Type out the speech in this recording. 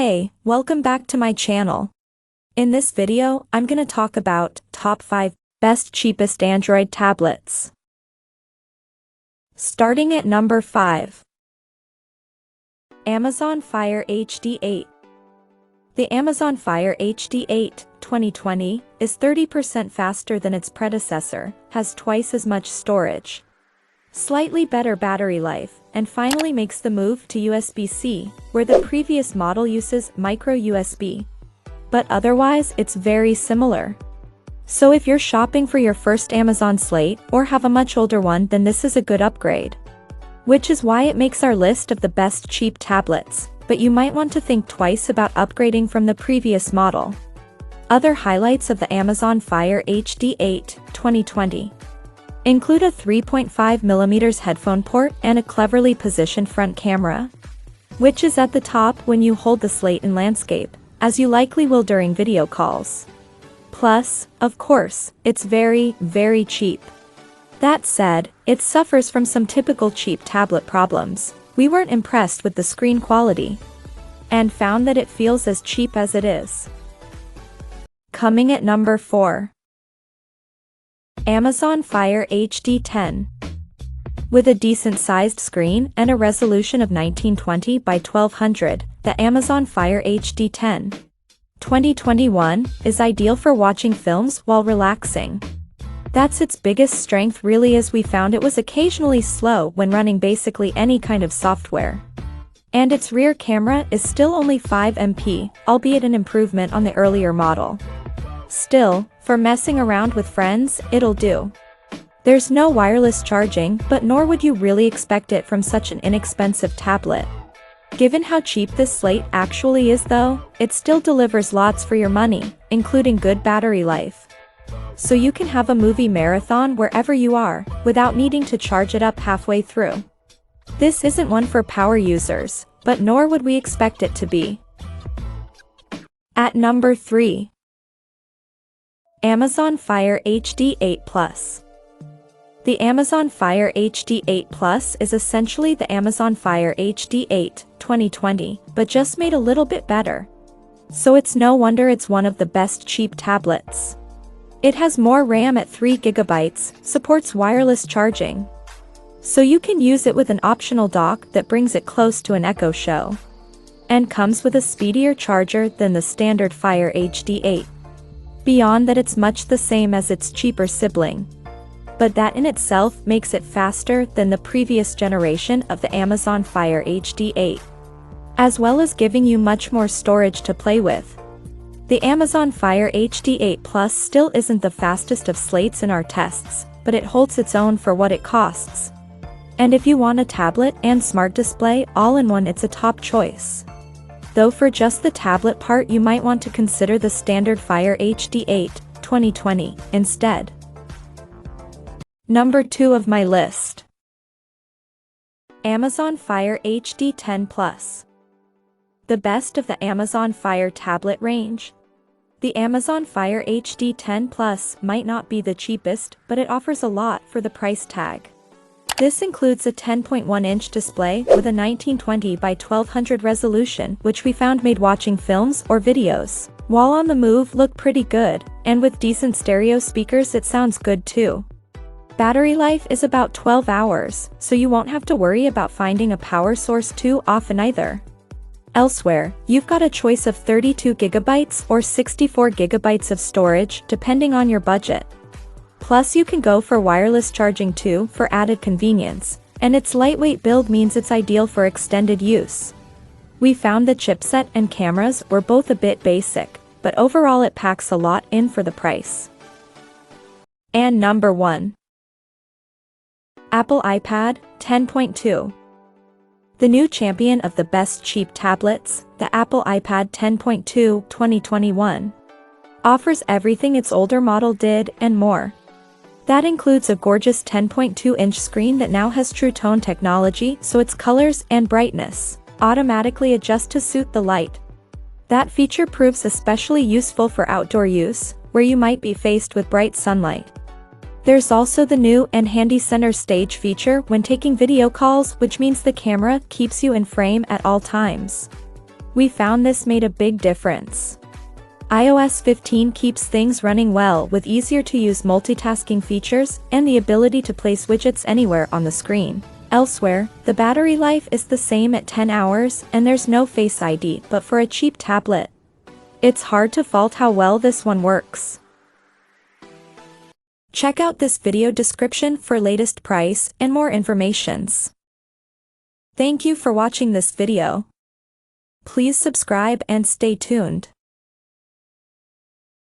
Hey, welcome back to my channel. In this video, I'm gonna talk about top 5 best cheapest Android tablets. Starting at number 5. Amazon Fire HD 8. The Amazon Fire HD 8 2020 is 30% faster than its predecessor, has twice as much storage, slightly better battery life, and finally makes the move to USB-C, where the previous model uses micro USB. But otherwise, it's very similar. So if you're shopping for your first Amazon Slate or have a much older one, then this is a good upgrade. Which is why it makes our list of the best cheap tablets, but you might want to think twice about upgrading from the previous model. Other highlights of the Amazon Fire HD 8 2020 include a 3.5mm headphone port and a cleverly positioned front camera, which is at the top when you hold the Slate in landscape, as you likely will during video calls. Plus, of course, it's very, very cheap. That said, it suffers from some typical cheap tablet problems. We weren't impressed with the screen quality, and found that it feels as cheap as it is. Coming at number 4. Amazon Fire HD 10. With a decent-sized screen and a resolution of 1920 by 1200, the Amazon Fire HD 10 2021 is ideal for watching films while relaxing. That's its biggest strength really, as we found it was occasionally slow when running basically any kind of software. And its rear camera is still only 5 MP, albeit an improvement on the earlier model. Still, for messing around with friends, it'll do. There's no wireless charging, but nor would you really expect it from such an inexpensive tablet. Given how cheap this Slate actually is though, it still delivers lots for your money, including good battery life. So you can have a movie marathon wherever you are, without needing to charge it up halfway through. This isn't one for power users, but nor would we expect it to be. At number 3. Amazon Fire HD 8 Plus. The Amazon Fire HD 8 Plus is essentially the Amazon Fire HD 8 2020, but just made a little bit better. So it's no wonder it's one of the best cheap tablets. It has more RAM at 3GB, supports wireless charging, so you can use it with an optional dock that brings it close to an Echo Show, and comes with a speedier charger than the standard Fire HD 8. Beyond that, it's much the same as its cheaper sibling, but that in itself makes it faster than the previous generation of the Amazon Fire HD 8, as well as giving you much more storage to play with. The Amazon Fire HD 8 Plus still isn't the fastest of slates in our tests, but it holds its own for what it costs. And if you want a tablet and smart display all in one, it's a top choice. Though for just the tablet part, you might want to consider the standard Fire HD 8 2020 instead. Number 2 of my list. Amazon Fire HD 10 Plus. The best of the Amazon Fire tablet range. The Amazon Fire HD 10 Plus might not be the cheapest, but it offers a lot for the price tag. This includes a 10.1-inch display with a 1920 by 1200 resolution, which we found made watching films or videos while on the move look pretty good, and with decent stereo speakers it sounds good too. Battery life is about 12 hours, so you won't have to worry about finding a power source too often either. Elsewhere, you've got a choice of 32GB or 64GB of storage depending on your budget. Plus you can go for wireless charging too for added convenience, and its lightweight build means it's ideal for extended use. We found the chipset and cameras were both a bit basic, but overall it packs a lot in for the price. And number 1. Apple iPad 10.2. The new champion of the best cheap tablets, the Apple iPad 10.2 2021, offers everything its older model did and more. That includes a gorgeous 10.2-inch screen that now has True Tone technology, so its colors and brightness automatically adjust to suit the light. That feature proves especially useful for outdoor use, where you might be faced with bright sunlight. There's also the new and handy center stage feature when taking video calls, which means the camera keeps you in frame at all times. We found this made a big difference. iOS 15 keeps things running well with easier-to-use multitasking features and the ability to place widgets anywhere on the screen. Elsewhere, the battery life is the same at 10 hours and there's no Face ID, but for a cheap tablet, it's hard to fault how well this one works. Check out this video description for latest price and more informations. Thank you for watching this video. Please subscribe and stay tuned.